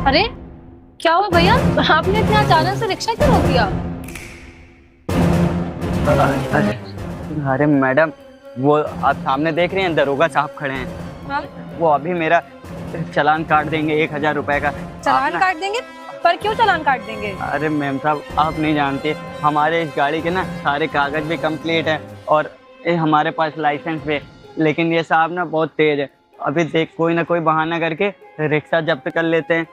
अरे क्या हुआ भैया, आपने इतना अचानक से रिक्शा क्यों रोक दिया? अरे मैडम, वो आप सामने देख रहे हैं, दरोगा साहब खड़े हैं। हाँ? वो अभी मेरा चालान काट देंगे 1000 रुपए का। चालान काट देंगे? पर क्यों चालान काट देंगे? अरे मैम साहब, आप नहीं जानते, हमारे इस गाड़ी के ना सारे कागज भी कंप्लीट है और हमारे पास लाइसेंस भी है, लेकिन ये साहब ना बहुत तेज है। अभी देख कोई ना कोई बहाना करके रिक्शा जब्त कर लेते हैं।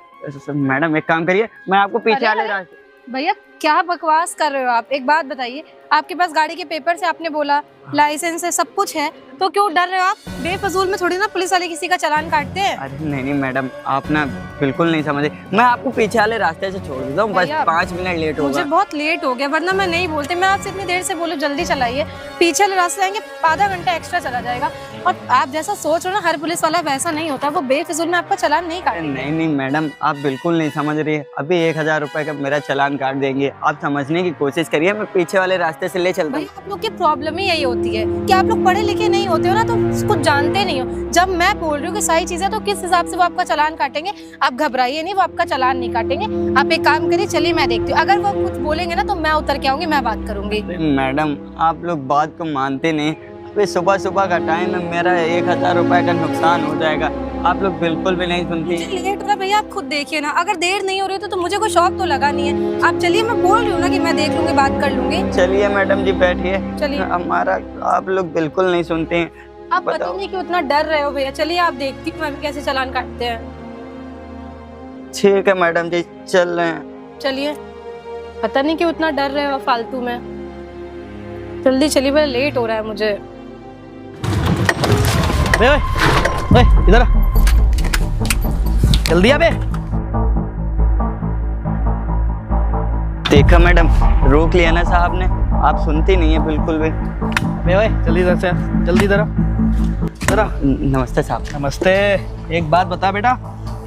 मैडम एक काम करिए, मैं आपको पीछे वाले रास्ते। भैया क्या बकवास कर रहे हो आप? एक बात बताइए, आपके पास गाड़ी के पेपर से आपने बोला, लाइसेंस है, सब कुछ है, तो क्यों डर रहे हो आप? बेफजूल में थोड़ी ना पुलिस वाले किसी का चालान काटते हैं। अरे नहीं मैडम, आप ना बिल्कुल नहीं समझे। मैं आपको पीछे वाले रास्ते से छोड़ देता हूँ, बस 5 मिनट लेट होगा। मुझे बहुत लेट हो गया, वरना मैं नहीं बोलती। मैं आपसे इतनी देर से बोलूं जल्दी चलाइए, पीछे वाले रास्ते आएंगे, आधा घंटा एक्स्ट्रा चला जाएगा। और आप जैसा सोच रहे हो ना, हर पुलिस वाला वैसा नहीं होता, वो बेफिजूल में आपका चालान नहीं काटेंगे। नहीं मैडम, आप बिल्कुल नहीं समझ रही है। अभी 1000 रुपए का मेरा चालान काट देंगे, आप समझने की कोशिश करिए। मैं पीछे वाले रास्ते से ले चलता हूँ। आप लोग की प्रॉब्लम ही यही होती है कि आप लोग पढ़े लिखे नहीं होते हो ना, तो कुछ जानते नहीं हो। जब मैं बोल रही हूँ कि सही चीज है, तो किस हिसाब से वो आपका चालान काटेंगे? आप घबराइए नहीं, वो आपका चालान नहीं काटेंगे। आप एक काम करिए, चलिए मैं देखती हूँ, अगर वो कुछ बोलेंगे ना तो मैं उतर के आऊंगी, मैं बात करूंगी। मैडम आप लोग बात को मानते नहीं। अभी सुबह सुबह का टाइम है, मेरा 1000 रुपए का नुकसान हो जाएगा। आप लोग बिल्कुल भी नहीं सुनती। लेट हो रहा भैया, आप खुद देखिए ना, अगर देर नहीं हो रही तो मुझे कोई शौक तो लगा नहीं है। आप चलिए, मैं बोल रही हूँ ना कि मैं देख लूंगी, बात कर लूंगी। चलिए मैडम जी, बैठिए। चलिए। हमारा आप लोग बिल्कुल नहीं सुनते हैं। आप पता नहीं क्यों इतना डर रहे हो भैया। चलिए आप देखती हूँ मैं कैसे चालान काटते हैं। ठीक है मैडम जी, चल रहे हैं। चलिए, पता नहीं क्यों इतना डर रहे हो फालतू में। जल्दी चलिए, बड़ा लेट हो रहा है मुझे। ओए इधर आ, जल्दी आ बे। देखा मैडम, रोक लिया ना साहब ने, आप सुनती नहीं है बिल्कुल भी। ओए जल्दी इधर से, जल्दी इधर आ, इधर आ। नमस्ते साहब। नमस्ते। एक बात बता बेटा,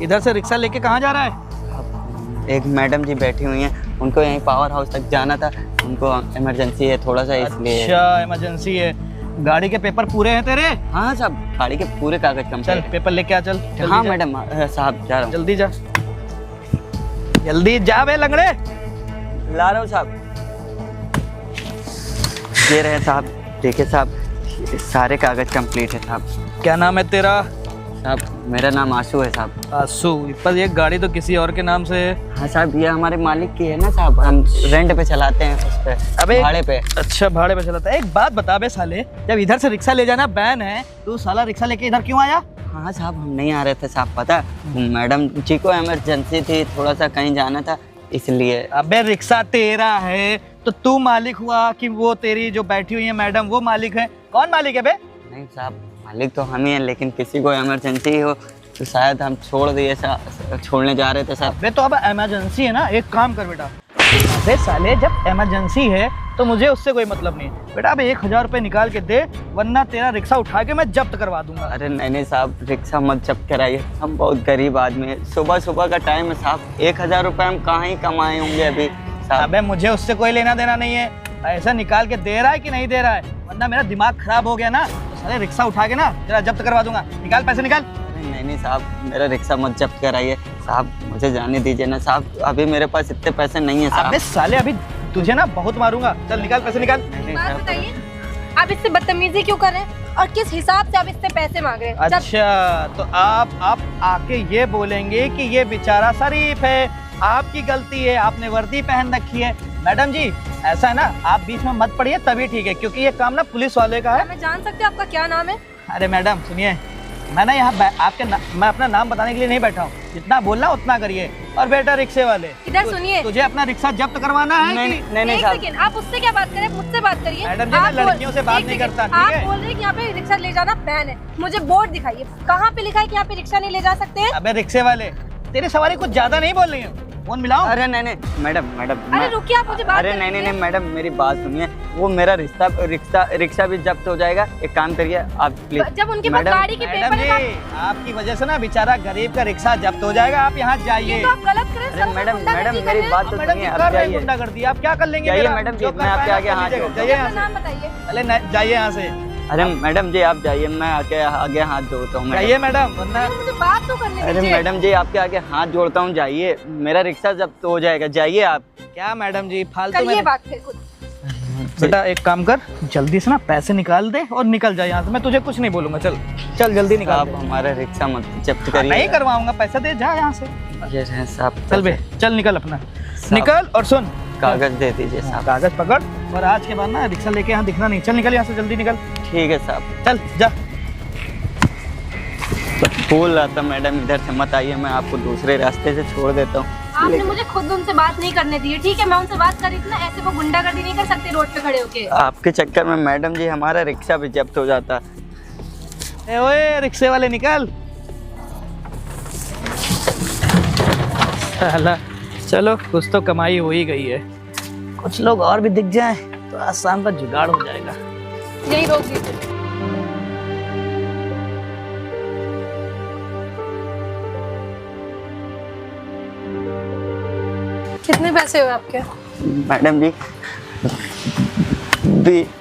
इधर से रिक्शा लेके कहाँ जा रहा है? एक मैडम जी बैठी हुई हैं, उनको यहीं पावर हाउस तक जाना था, उनको इमरजेंसी है थोड़ा सा, इसलिए। अच्छा इमरजेंसी है। गाड़ी के पेपर पूरे हैं तेरे? हाँ साहब, गाड़ी के पूरे कागज कम। चल पेपर लेके आ, चल। हाँ मैडम साहब, जा रहा हूँ। जल्दी जा, जल्दी जा बे लंगड़े। ला रहा हूँ साहब। ये रहे साहब, देखिए साहब, सारे कागज कंप्लीट है साहब। क्या नाम है तेरा? साहब मेरा नाम आशू है साहब। आशू? पर ये गाड़ी तो किसी और के नाम से है। हाँ साहब, ये हमारे मालिक की है ना साहब, हम रेंट पे चलाते हैं, उस पे, अबे भाड़े पे। अच्छा भाड़े पे चलाता है। एक बात बता बे साले, जब इधर से रिक्शा ले जाना बैन है, तो साला रिक्शा लेके इधर क्यों आया? हाँ साहब, हम नहीं आ रहे थे साहब, पता मैडम जी को इमरजेंसी थी, थोड़ा सा कहीं जाना था, इसलिए। अबे रिक्शा तेरा है तो तू मालिक हुआ कि वो तेरी जो बैठी हुई है मैडम वो मालिक है? कौन मालिक है बे? नहीं साहब, मालिक तो हम ही हैं, लेकिन किसी को इमरजेंसी हो तो शायद हम छोड़ दिए, छोड़ने जा रहे थे साहब। अबे तो अब इमरजेंसी है ना, एक काम कर बेटा। अबे साले, जब इमरजेंसी है तो मुझे उससे कोई मतलब नहीं बेटा। अब 1000 रुपए निकाल के दे, वरना तेरा रिक्शा उठा के मैं जब्त करवा दूंगा। अरे नहीं साहब, रिक्शा मत जब्त कराइए, हम बहुत गरीब आदमी है, सुबह सुबह का टाइम है साहब, 1000 रुपए हम कहाँ ही कमाए होंगे अभी साहब। अबे मुझे उससे कोई लेना देना नहीं है, पैसा निकाल के दे रहा है कि नहीं दे रहा है, वरना मेरा दिमाग खराब हो गया ना तो साले रिक्शा उठा के ना तेरा जब्त करवा दूंगा। निकाल पैसे, निकाल। नहीं साहब, मेरा रिक्शा मत जब्त कराइए साहब, मुझे जाने दीजिए ना साहब, अभी मेरे पास इतने पैसे नहीं है साहब। अबे साले, अभी तुझे ना बहुत मारूंगा। चल निकाल पैसे, निकाल। बात बताइए, आप इससे बदतमीजी क्यों कर रहे हैं और किस हिसाब से आप इससे पैसे मांग रहे हैं? अच्छा, तो आप आके ये बोलेंगे कि ये बेचारा शरीफ है, आपकी गलती है, आपने वर्दी पहन रखी है। मैडम जी ऐसा है ना, आप बीच में मत पड़िए तभी ठीक है, क्योंकि ये काम ना पुलिस वाले का है। मैं जान सकती हूँ आपका क्या नाम है? अरे मैडम सुनिए, मैं ना यहाँ मैं अपना नाम बताने के लिए नहीं बैठा हूँ, जितना बोलना उतना करिए। और बेटा रिक्शे वाले, इधर सुनिए, तुझे अपना रिक्शा जब्त करवाना है? नहीं एक सेकंड, आप उससे क्या बात करें, मुझसे बात करिए। मैडम जी, मैं लड़कियों से बात नहीं करता, ठीक है? आप बोल रहे हैं कि यहाँ पे रिक्शा ले जाना बैन है, मुझे बोर्ड दिखाइए, कहाँ पे लिखा है कि यहाँ पे रिक्शा नहीं ले जा सकते हैं? अबे रिक्शे वाले, तेरी सवारी कुछ ज्यादा नहीं बोल रही है, फोन मिलाओ। अरे नहीं मैडम, अरे रुकिए, आप मुझे बात अरे नहीं मैडम, मेरी बात सुनिए, वो मेरा रिक्शा भी जब्त हो जाएगा। एक काम करिए आप प्लीज। जब उनके पास गाड़ी के मैडम पेपर है, जी, आपकी वजह से ना बेचारा गरीब का रिक्शा जब्त हो जाएगा, आप यहाँ जाइए। तो आप गलत कर रहे हैं। अरे मैडम मेरी बात तो मैडम सुनिए, जी आप कर रहे हैं जाइए। गुंडागर्दी, आप क्या कर लेंगे? जाइए मेरा? मैडम जी, जो मैं आपके आगे हाथ कीजिएगा। जोड़- जाइए यहाँ नाम बताइए। से, जाइए यहाँ से। अरे मैडम जी आप जाइए, मैं आगे हाथ जोड़ता हूँ। जाइए मैडम, वरना मुझे बात तो करने अरे दीजिए। मैडम जी आपके आगे हाथ जोड़ता हूँ, जाइए, मेरा रिक्शा जब्त हो जाएगा, जाइए आप। क्या मैडम जी फालतू करिए में। बात फिर खुद। बेटा एक काम कर, जल्दी से ना पैसे निकाल दे और निकल जाए यहाँ से। मैं तुझे कुछ नहीं बोलूंगा, चल चल जल्दी निकाल आप दे। हमारा रिक्शा मत जब्त नहीं करिए। करवाऊंगा, पैसा दे, जा यहाँ से। ये रहे साहब, चल बे, चल निकल अपना, निकल। और सुन, कागज दे दीजिए साहब। कागज पकड़, और आज के बाद ना रिक्शा लेके यहाँ दिखना नहीं। चल निकल यहाँ से, जल्दी निकल। ठीक है साहब। चल जा। बोल रहा था मैडम इधर से मत आइए, मैं आपको दूसरे रास्ते से छोड़ देता हूँ। आपने मुझे खुद उनसे बात नहीं करने दी है, ठीक है? मैं उनसे बात करी थी ना, ऐसे वो गुंडागर्दी नहीं कर सकते रोड पे खड़े होके। आपके चक्कर में मैडम जी हमारा रिक्शा भी जब्त हो जाता। ए ओए रिक्शे वाले निकल। साला, चलो कुछ तो कमाई हो ही गई है। कुछ लोग और भी दिख जाएं तो आज शाम का जुगाड़ हो जाएगा। यही रोक दीजिए। कितने पैसे हुए आपके? मैडम जी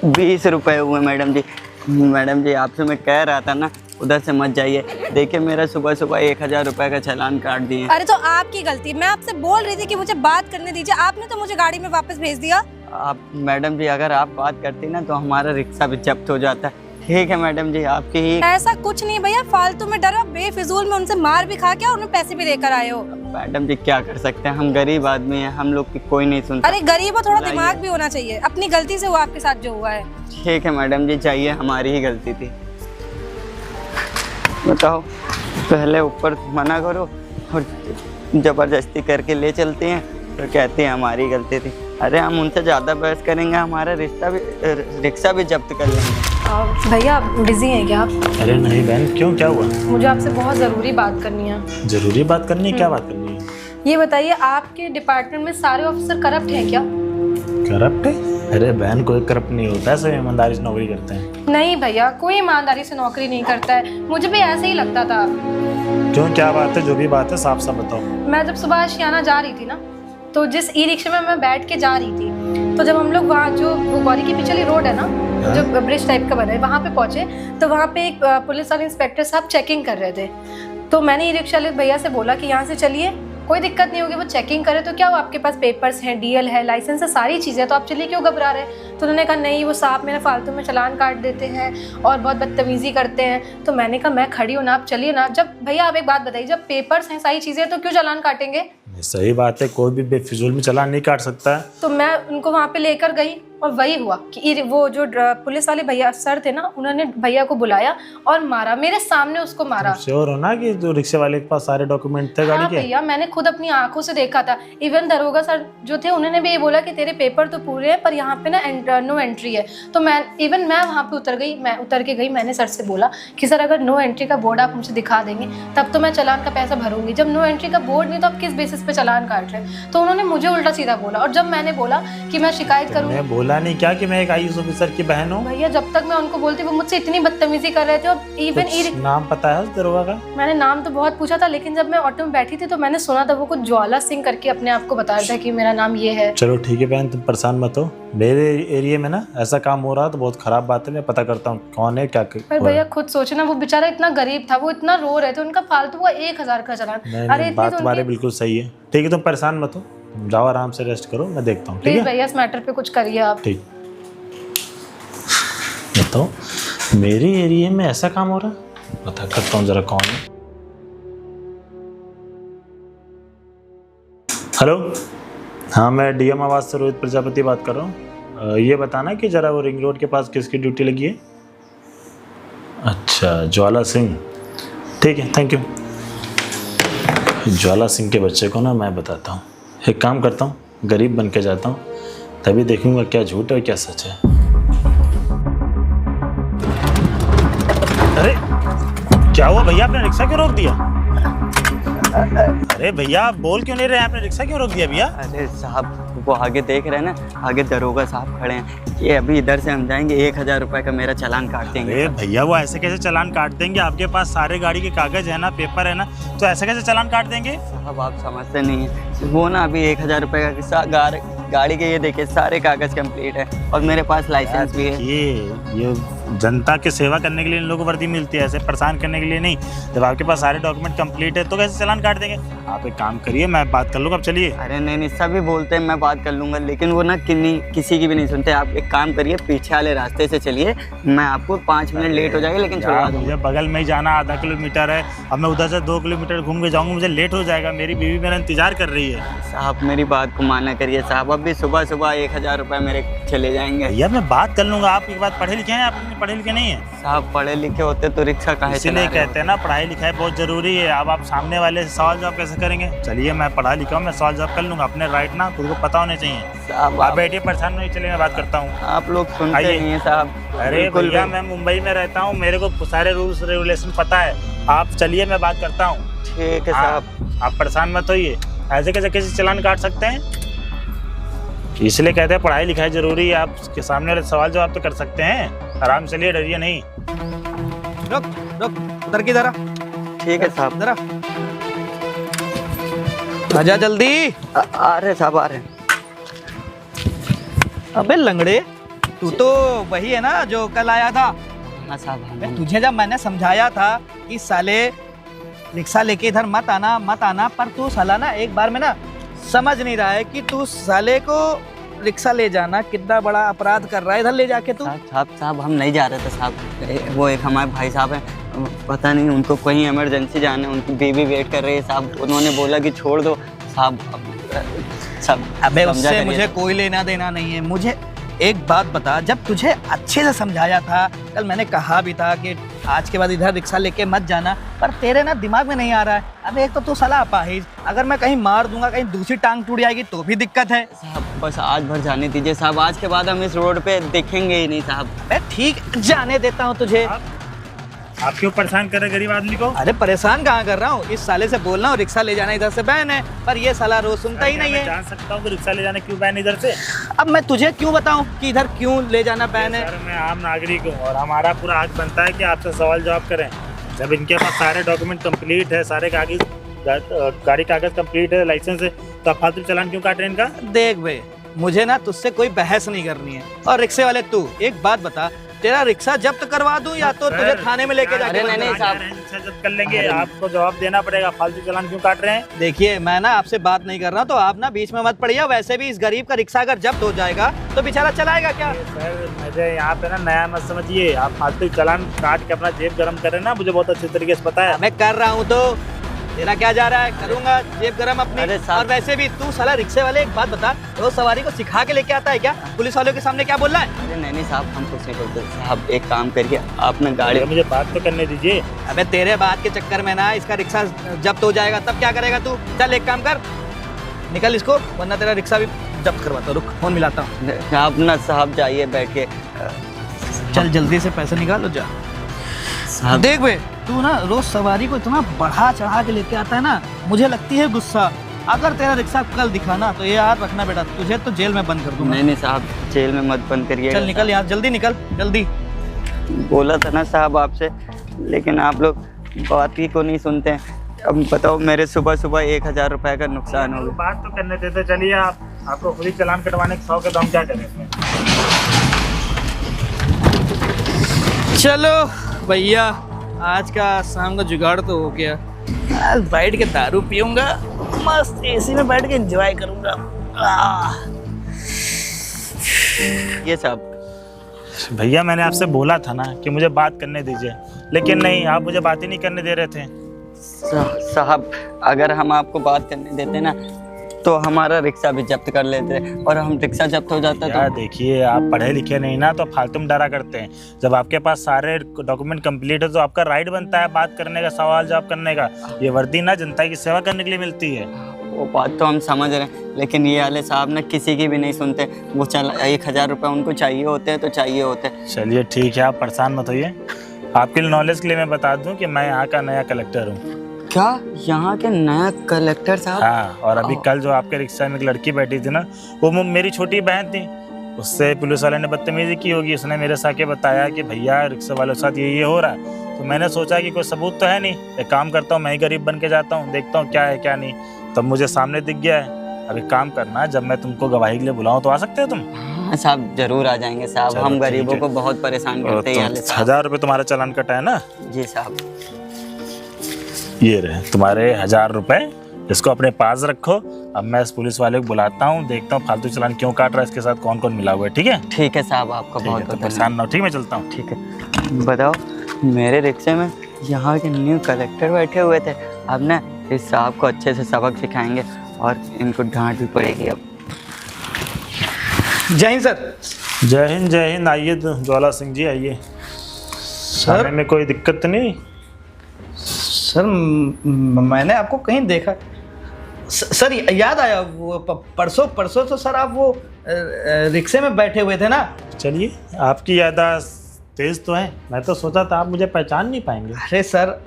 20 रुपए हुए मैडम जी। मैडम जी आपसे मैं कह रहा था ना उधर से मत जाइए, देखिए मेरा सुबह सुबह 1000 रुपए का चालान काट दिए। अरे तो आपकी गलती, मैं आपसे बोल रही थी कि मुझे बात करने दीजिए, आपने तो मुझे गाड़ी में वापस भेज दिया। आप मैडम जी अगर आप बात करती ना तो हमारा रिक्शा भी जब्त हो जाता। ठीक है मैडम जी, आपकी ही। ऐसा कुछ नहीं भैया, फालतू में डरो, बेफिजूल में उनसे मार भी खा के और उन्हें पैसे भी देकर आए हो। मैडम जी क्या कर सकते हैं, हम गरीब आदमी हैं, हम लोग की कोई नहीं सुनता। अरे गरीब हो, थोड़ा बुलाइए। दिमाग भी होना चाहिए। अपनी गलती से हुआ आपके साथ जो हुआ है। ठीक है मैडम जी, चाहिए, हमारी ही गलती थी। बताओ, पहले ऊपर मना करो और जबरदस्ती करके ले चलते हैं तो कहते हैं हमारी गलती थी। अरे हम उनसे ज़्यादा बहस करेंगे, हमारा रिक्शा भी जब्त कर लेंगे। भैया आप बिजी हैं क्या? अरे नहीं बहन, क्यों, क्या हुआ? मुझे आपसे बहुत ज़रूरी बात करनी है। जरूरी बात करनी है? क्या बात करनी है? ये बताइए, आपके डिपार्टमेंट में सारे ऑफिसर करप्ट हैं क्या? करप्ट है? अरे बहन, कोई करप्ट नहीं होता है, सब ईमानदारी से नौकरी करते हैं। नहीं भैया, कोई ईमानदारी से नौकरी नहीं करता है, मुझे भी ऐसे ही लगता था। क्यों, क्या बात है? जो भी बात है साफ साफ बताओ। मैं जब सुबह आशियाना जा रही थी ना, तो जिस ई रिक्शा में मैं बैठ के जा रही थी, तो जब हम लोग वहाँ जो गौरी के पीछे रोड है ना, जो ब्रिज टाइप का बना है, वहाँ पे पहुँचे तो वहाँ पे एक पुलिस और इंस्पेक्टर साहब चेकिंग कर रहे थे। तो मैंने ई रिक्शा वाले भैया से बोला कि यहाँ से चलिए, कोई दिक्कत नहीं होगी, वो चेकिंग करे तो क्या, वो आपके पास पेपर्स हैं, डीएल है, लाइसेंस है, सारी चीज़ें, तो आप चलिए, क्यों घबरा रहे हैं? तो उन्होंने कहा नहीं, वो साहब मेरा फालतू में चालान काट देते हैं और बहुत बदतमीज़ी करते हैं। तो मैंने कहा मैं खड़ी हूँ ना, आप चलिए ना। जब भैया आप एक बात बताइए, जब पेपर्स हैं, सारी चीज़ें, तो क्यों चालान काटेंगे? सही बात है, कोई भी बेफिजूल में चालान नहीं काट सकता है। तो मैं उनको वहाँ पे लेकर गई और वही हुआ कि वो जो पुलिस वाले भैया सर थे ना, उन्होंने भैया को बुलाया और मारा, मेरे सामने उसको मारा। श्योर हो ना कि जो रिक्शे वाले के पास सारे डॉक्यूमेंट थे गाड़ी हाँ के? भैया, मैंने खुद अपनी आंखों से देखा था। इवन दरोगा सर जो थे, उन्होंने भी ये बोला कि तेरे पेपर तो पूरे हैं, पर यहाँ पे ना नो एंट्री है। तो मैं वहाँ पे उतर के गई, मैंने सर से बोला कि सर अगर नो एंट्री का बोर्ड आप मुझे दिखा देंगे तब तो मैं चालान का पैसा भरूंगी, जब नो एंट्री का बोर्ड नहीं तो आप किस बेसिस पे चालान काट रहे हैं? तो उन्होंने मुझे उल्टा सीधा बोला, और जब मैंने बोला कि मैं शिकायत करूंगी। मैं बोला नहीं क्या कि मैं एक आईएएस ऑफिसर की बहन हूँ? भैया जब तक मैं उनको बोलती, वो मुझसे इतनी बदतमीजी कर रहे थे। और इवन कुछ नाम पता है उस दरोगा का? मैंने नाम तो बहुत पूछा था, लेकिन जब मैं ऑटो में बैठी थी तो मैंने सुना था वो कुछ ज्वाला सिंह करके अपने आप को बता रहा था कि मेरा नाम ये है। चलो ठीक है बहन, तुम परेशान मत हो। मेरे एरिया में ना ऐसा काम हो रहा तो बहुत खराब बात है, मैं पता करता हूँ कौन है क्या पर भैया खुद सोचना, वो बेचारा इतना गरीब था, वो इतना रो रहे थे, उनका फालतू का 1000 का चालान। नहीं, बात तुम्हारी बिल्कुल सही है। ठीक है, तुम परेशान मत हो, तुम जाओ आराम से रेस्ट करो, मैं देखता हूँ। ठीक प्लीज है भैया, इस मैटर पे कुछ करिए आप। ठीक। बताओ, मेरे एरिया में ऐसा काम हो रहा है, पता करता हूँ जरा कौन है। हेलो, हाँ मैं डीएम आवास से रोहित प्रजापति बात कर रहा हूँ। ये बताना कि जरा वो रिंग रोड के पास किसकी ड्यूटी लगी है? अच्छा, ज्वाला सिंह। ठीक है, थैंक यू। ज्वाला सिंह के बच्चे को ना मैं बताता हूँ, एक काम करता हूँ, गरीब बन के जाता हूँ, तभी देखूंगा क्या झूठ है और क्या सच है। अरे क्या हुआ भैया, आपने रिक्शा क्यों रोक दिया? अरे भैया आप बोल क्यों नहीं रहे, आपने रिक्शा क्यों रोक दिया भैया? अरे साहब वो आगे देख रहे हैं ना, आगे दरोगा साहब खड़े हैं, ये अभी इधर से हम जाएंगे 1000 रुपए का मेरा चालान काट देंगे। अरे भैया वो ऐसे कैसे चालान काट देंगे? आपके पास सारे गाड़ी के कागज है ना, पेपर है ना, तो ऐसे कैसे चालान काट देंगे? साहब आप समझते नहीं है, वो ना अभी 1000 रुपए का गाड़ी के ये देखिए सारे कागज कंप्लीट है और मेरे पास लाइसेंस भी है। ये जनता की सेवा करने के लिए इन लोगों को वर्दी मिलती है, ऐसे परेशान करने के लिए नहीं। जब आपके पास सारे डॉक्यूमेंट कंप्लीट है तो कैसे चालान काट देंगे? आप एक काम करिए, मैं बात कर लूँगा। अब चलिए। अरे नहीं, सभी बोलते हैं मैं बात कर लूँगा, लेकिन वो ना किसी की भी नहीं सुनते। आप एक काम करिए, पीछे वाले रास्ते से चलिए, मैं आपको 5 मिनट लेट हो जाएगा लेकिन छुड़वा दूँगा। मुझे बगल में ही जाना, आधा किलोमीटर है। अब मैं उधर से 2 किलोमीटर घूम के जाऊँगा, मुझे लेट हो जाएगा। मेरी बीवी मेरा इंतजार कर रही है। साहब मेरी बात को माना करिए साहब, अब भी सुबह सुबह 1000 रुपये मेरे चले जाएंगे। भैया मैं बात कर लूँगा। आप एक बात पढ़े लिखे हैं, आप पढ़े लिखे नहीं है? साहब पढ़े लिखे होते तो रिक्शा काहे चला इसीलिए रहे कहते हैं ना, पढ़ाई लिखाई बहुत जरूरी है। अब आप सामने वाले से सवाल जवाब कैसे करेंगे? चलिए मैं पढ़ा लिखा हूँ, मैं सवाल जवाब कर लूँगा। अपने राइट ना खुद को पता होने चाहिए। साहब आप बैठिए, परेशान नहीं, चलिए मैं बात करता हूँ। आप लोग सुनते आइए। नहीं हैं साहब। अरे बिल्कुल भैया भी। मैं मुंबई में रहता हूँ, मेरे को सारे रूल्स रेगुलेशन पता है। आप चलिए मैं बात करता हूँ। ठीक है साहब। आप परेशान मत होइए। ऐसे कैसे किसी चालान काट सकते हैं? इसलिए कहते हैं पढ़ाई लिखाई जरूरी है। आप के सामने वाले सवाल जवाब तो कर सकते हैं। आराम से लिए, डरिए नहीं। रुक रुक, उतर की जरा, ठीक है साहब। जरा आजा जल्दी। आ रहे साहब, आ रहे। अबे लंगड़े, तू तो वही है ना जो कल आया था। हाँ साहब। अबे तुझे जब मैंने समझाया था कि साले रिक्शा लेके इधर मत आना, पर तू साला ना एक बार में ना समझ नहीं रहा है कि तू साले को रिक्शा ले जाना कितना बड़ा अपराध कर रहा है इधर ले जाके तू। साहब हम नहीं जा रहे थे साहब। वो एक हमारे भाई साहब हैं, पता नहीं उनको कहीं इमरजेंसी जाना है, उनकी बेबी वेट कर रही है साहब। उन्होंने बोला कि छोड़ दो साहब। अबे उससे मुझे कोई लेना देना नहीं है। मुझे एक बात बता, जब तुझे अच्छे से समझाया था, कल मैंने कहा भी था कि आज के बाद इधर रिक्शा लेके मत जाना, पर तेरे ना दिमाग में नहीं आ रहा है। अब एक तो तू साला अपाहिज, अगर मैं कहीं मार दूंगा, कहीं दूसरी टांग टूट जाएगी तो भी दिक्कत है। साहब बस आज भर जाने दीजिए साहब, आज के बाद हम इस रोड पे दिखेंगे ही नहीं साहब। मैं ठीक जाने देता हूँ तुझे। आप क्यों परेशान कर रहे गरीब आदमी को? अरे परेशान कहाँ कर रहा हूँ, इस साले से बोलना और रिक्शा ले जाना इधर से बैन है, पर ये साला रोज सुनता ही नहीं मैं है। जान सकता हूँ कि रिक्शा ले जाने क्यों बैन इधर से? अब मैं तुझे क्यों बताऊँ कि इधर क्यों ले जाना बैन है? सर मैं आम नागरिक हूँ और हमारा पूरा हक बनता है कि आपसे सवाल जवाब करें। जब इनके पास सारे डॉक्यूमेंट कंप्लीट है, सारे गाड़ी कागज कंप्लीट है, लाइसेंस है, तो आप फालतू चालान क्यों काट रहे हैं इनका? देख भाई, मुझे ना तुझसे कोई बहस नहीं करनी है। और रिक्शे वाले तू एक बात बता, तेरा रिक्शा जब्त करवा दूं या तो तुझे थाने में लेके जाके? अरे नहीं साहब, रिक्शा जब्त कर लेंगे, आपको जवाब देना पड़ेगा। फालतू चालान क्यों काट रहे हैं? देखिए मैं ना आपसे बात नहीं कर रहा, तो आप ना बीच में मत पड़िए। वैसे भी इस गरीब का रिक्शा अगर जब्त हो जाएगा तो बेचारा चलाएगा क्या? सर मुझे यहाँ पे ना नया मत समझिए। आप फालतू चालान काट के अपना जेब गरम कर रहे हैं ना, मुझे बहुत अच्छे तरीके से पता है। मैं कर रहा हूँ तो तेरा क्या जा रहा है? करूंगा जेब गरम अपनी। अरे साहब। और वैसे भी तू साला रिक्शे वाले एक बात बता, रोज सवारी को सिखा के लेके आता है क्या? पुलिस वालों के सामने क्या बोल रहा है? अरे नहीं साहब, हम कुछ नहीं बोलते साहब। एक काम करिए, आप ना गाड़ी मुझे बात तो करने दीजिए। अबे तेरे बात के चक्कर में ना इसका रिक्शा जब्त हो जाएगा, तब क्या करेगा तू? चल एक काम कर, निकल इसको, वरना तेरा रिक्शा भी जब्त करवाता हूँ। रुक फोन मिलाता हूँ। आप ना साहब जाइए बैठ के। चल जल्दी से पैसे निकालो जा। साहब देख बे, तू ना रोज सवारी को इतना बढ़ा चढ़ा के लेके आता है ना, मुझे लगती है गुस्सा। अगर तेरा रिक्शा कल दिखाना तो ये याद रखना बेटा, तुझे तो जेल में बंद कर दूंगा। नहीं साहब, जेल में मत बंद करिए। चल निकल यहाँ, जल्दी निकल जल्दी। बोला था ना साहब आपसे, लेकिन आप लोग बात ही को नहीं सुनते हैं। अब बताओ, मेरे सुबह सुबह 1000 रुपये का नुकसान हो गया। बात तो करने देते। चलिए आपको खुद ही चालान कटवाने के 100 के दाम क्या करें इसमें? चलो भैया, आज का शाम का जुगाड़ तो हो गया। आज बैठ के दारू पीऊंगा, मस्त एसी में बैठ के एंजॉय करूंगा। ये साहब, भैया मैंने आपसे बोला था ना कि मुझे बात करने दीजिए, लेकिन नहीं, आप मुझे बात ही नहीं करने दे रहे थे। साहब अगर हम आपको बात करने देते ना तो हमारा रिक्शा भी जब्त कर लेते, और हम रिक्शा जब्त हो जाता यार तो। देखिए, आप पढ़े लिखे नहीं ना, तो फालतू में डरा करते हैं। जब आपके पास सारे डॉक्यूमेंट कंप्लीट है तो आपका राइट बनता है बात करने का, सवाल जवाब करने का। ये वर्दी ना जनता की सेवा करने के लिए मिलती है। वो बात तो हम समझ रहे हैं, लेकिन ये वाले साहब ना किसी की भी नहीं सुनते। वो चल 1000 रुपये उनको चाहिए होते हैं तो चाहिए होते हैं। चलिए ठीक है, आप परेशान मत होइए। आपके नॉलेज के लिए मैं बता दूं कि मैं यहाँ का नया कलेक्टर हूँ। क्या यहाँ के नया कलेक्टर साहब? हाँ, और अभी कल जो आपके रिक्शा में एक लड़की बैठी थी ना, वो मेरी छोटी बहन थी। उससे पुलिस वाले ने बदतमीजी की होगी। उसने मेरे साथ बताया कि भैया रिक्शा वालों के साथ ये हो रहा है। तो मैंने सोचा कि कोई सबूत तो है नहीं, एक काम करता हूँ, मैं ही गरीब बन के जाता हूँ, देखता हूँ क्या है क्या नहीं। तब मुझे सामने दिख गया है। अब एक काम करना, जब मैं तुमको गवाही के लिए बुलाऊं तो आ सकते हो तुम? हाँ साहब, जरूर आ जाएंगे साहब। चलो, हम ठीक गरीबों है। को बहुत परेशान करते हैं तो साहब। 1000 रुपये तुम्हारा चालान कटा है ना? जी साहब। ये रहे तुम्हारे 1000 रुपये, इसको अपने पास रखो। अब मैं इस पुलिस वाले को बुलाता हूँ, देखता हूँ फालतू चालान क्यों काट रहा है, इसके साथ कौन कौन मिला हुआ है। ठीक है? ठीक है साहब, आपका ठीक है, बहुत तो बहुत परेशान ना हो। ठीक, मैं चलता हूँ। ठीक है। बताओ, मेरे रिक्शे में यहाँ के न्यू कलेक्टर बैठे हुए थे। अब ना इस साहब को अच्छे से सबक सिखाएंगे और इनको डांट भी पड़ेगी अब। जय हिंद सर। जय हिंद, जय हिंद। आइए ज्वाला सिंह जी, आइए। सर आने में कोई दिक्कत तो नहीं? सर मैंने आपको कहीं देखा सर, याद आया वो परसों तो सर आप वो रिक्शे में बैठे हुए थे ना। चलिए, आपकी याददाश्त तेज तो है। मैं तो सोचा था आप मुझे पहचान नहीं पाएंगे। अरे सर,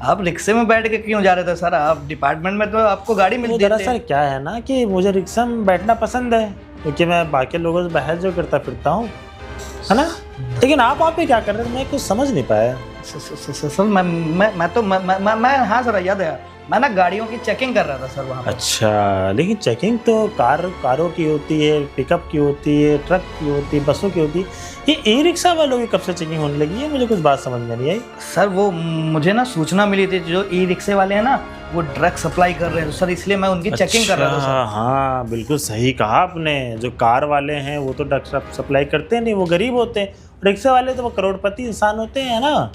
आप रिक्शे में बैठ के क्यों जा रहे थे सर? आप डिपार्टमेंट में तो आपको गाड़ी मिलती है। दरअसल क्या है ना कि मुझे रिक्शा में बैठना पसंद है, क्योंकि मैं बाकी लोगों से बहस जो करता फिरता हूँ, है ना। लेकिन आप पे क्या कर रहे थे, मैं कुछ समझ नहीं पाया। सर मैं हाँ सर, याद आया, मैं ना गाड़ियों की चेकिंग कर रहा था सर वहाँ पे। अच्छा, लेकिन चेकिंग तो कारों की होती है, पिकअप की होती है, ट्रक की होती है, बसों की होती है। ये ई रिक्शा वालों की कब से चेकिंग होने लगी है? मुझे कुछ बात समझ में नहीं आई। सर वो मुझे ना सूचना मिली थी, जो ई रिक्शे वाले हैं ना वो ड्रग सप्लाई कर रहे हैं सर, इसलिए मैं उनकी चेकिंग कर रहा था सर। हाँ, बिल्कुल सही कहा आपने। जो कार वाले हैं वो तो ड्रग सप्लाई करते नहीं, वो गरीब होते हैं। रिक्शे वाले तो वो करोड़पति इंसान होते हैं ना।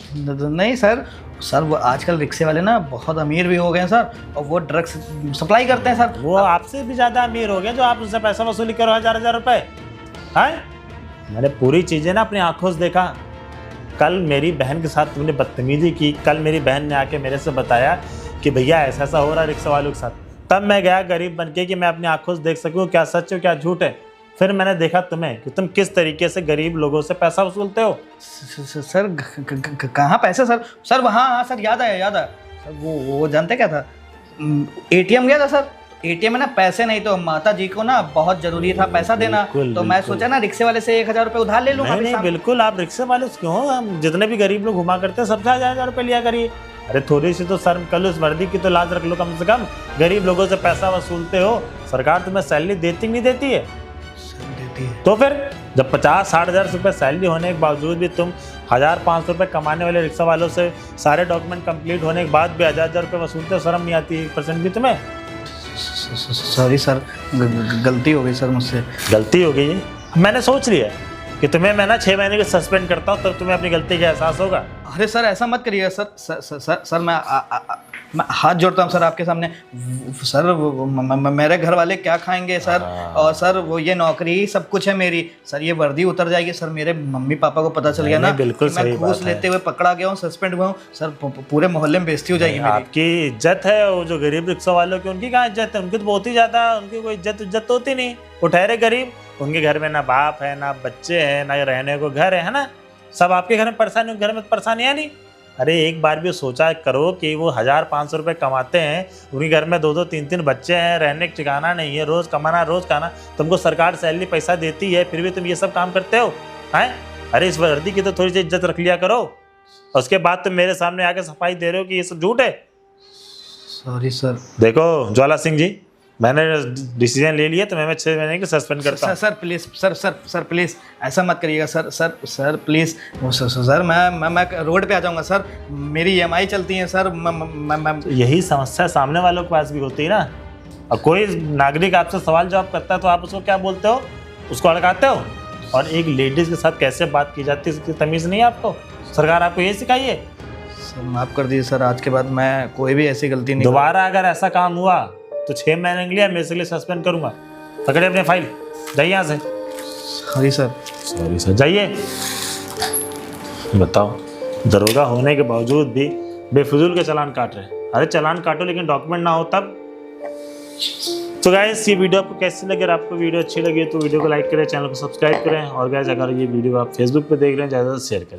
नहीं सर वो आजकल रिक्शे वाले ना बहुत अमीर भी हो गए हैं सर, और वो ड्रग्स सप्लाई करते हैं सर। वो आपसे भी ज्यादा अमीर हो गए जो आप उससे पैसा वसूली करो, 1000 रुपए। हैं? मैंने पूरी चीजें ना अपनी आंखों से देखा। कल मेरी बहन के साथ तुमने बदतमीजी की। कल मेरी बहन ने आके मेरे से बताया कि भैया ऐसा ऐसा हो रहा है रिक्शा वालों के साथ। तब मैं गया गरीब बन के कि मैं अपनी आंखों से देख सकूं क्या सच है क्या झूठ है। फिर मैंने देखा तुम्हें कि तुम किस तरीके से गरीब लोगों से पैसा वसूलते हो। सर कहाँ पैसे सर? सर वहाँ, हाँ सर, याद आया सर। वो जानते क्या था, एटीएम गया था सर। एटीएम में ना पैसे नहीं, तो माता जी को ना बहुत जरूरी था पैसा देना, तो मैं सोचा ना रिक्शे वाले से 1000 रुपए उधार ले लूंगा। नहीं, बिल्कुल आप रिक्शे वाले क्यों, हम जितने भी गरीब लोग घुमा करते हैं सबसे 1000 रुपए लिया करिए। अरे थोड़ी सी तो शर्म कर लो, इस वर्दी की तो लाज रख लो कम से कम। गरीब लोगों से पैसा वसूलते हो, सरकार तुम्हें सैलरी देती नहीं देती है? देती है। तो फिर जब 50-60 हज़ार रुपये सैलरी होने के बावजूद भी तुम 1500 रुपये कमाने वाले रिक्शा वालों से सारे डॉक्यूमेंट कंप्लीट होने के बाद भी 1000 रुपये वसूलते हो, शर्म नहीं आती 1% भी तुम्हें? सॉरी सर, गलती हो गई सर मुझसे। गलती हो गई है? मैंने सोच लिया कि तुम्हें मैं ना 6 महीने के सस्पेंड करता हूँ, तब तुम्हें अपनी गलती का एहसास होगा। अरे सर ऐसा मत करिएगा सर, मैं हाथ जोड़ता हूँ सर आपके सामने। सर मेरे घर वाले क्या खाएंगे सर? और सर वो ये नौकरी सब कुछ है मेरी सर, ये वर्दी उतर जाएगी सर। मेरे मम्मी पापा को पता चल गया ना बिल्कुल कि मैं घूस लेते हुए पकड़ा गया हूँ, सस्पेंड हुआ हूँ सर, पूरे मोहल्ले में बेइज्जती हो जाएगी मेरी। आपकी इज्जत है, वो जो गरीब रिक्शा वालों की उनकी कहाँ इज्जत है? उनकी तो बहुत ही ज्यादा, उनकी कोई इज्जत होती नहीं। वो ठहरे गरीब, उनके घर में ना बाप है ना बच्चे हैं ना रहने को घर है ना। सब आपके घर में परेशानी, घर में परेशानियाँ नहीं। अरे एक बार भी सोचा करो कि वो 1500 रुपये कमाते हैं, उनके घर में 2-2 3-3 बच्चे हैं, रहने का ठिकाना नहीं है, रोज़ कमाना रोज़ खाना, तुमको सरकार सैलरी पैसा देती है, फिर भी तुम ये सब काम करते हो हैं? अरे इस वर्दी की तो थोड़ी सी इज्जत रख लिया करो। और उसके बाद तुम मेरे सामने आके सफाई दे रहे हो कि ये सब झूठ है। Sorry sir. देखो ज्वाला सिंह जी, मैंने डिसीजन ले लिया, तो मैं 6 महीने की सस्पेंड करता हूँ। सर प्लीज़, सर प्लीज़ ऐसा मत करिएगा सर प्लीज़। सर मैं रोड पे आ जाऊँगा सर, मेरी EMI चलती है सर। यही समस्या सामने वालों के पास भी होती है ना। और कोई नागरिक आपसे सवाल जवाब करता है तो आप उसको क्या बोलते हो? उसको अड़काते हो। और एक लेडीज़ के साथ कैसे बात की जाती है इसकी तमीज़ नहीं है आपको? सरकार आपको ये सिखाई है? सर माफ़ कर दीजिए सर, आज के बाद मैं कोई भी ऐसी गलती नहीं। दोबारा अगर ऐसा काम हुआ तो 6 महीने के लिए मैं इसके लिए सस्पेंड करूंगा। पकड़े अपने फाइल, जाइए यहाँ से। सॉरी सर, जाइए। बताओ, दरोगा होने के बावजूद भी बेफिजूल के चालान काट रहे। अरे चालान काटो लेकिन डॉक्यूमेंट ना हो तब। तो गाइस ये वीडियो आपको कैसी लगी? अगर आपको वीडियो अच्छी लगी तो वीडियो को लाइक करें, चैनल को सब्सक्राइब करें, और गाइस अगर ये वीडियो आप फेसबुक पे देख रहे हैं ज़्यादा से शेयर करें।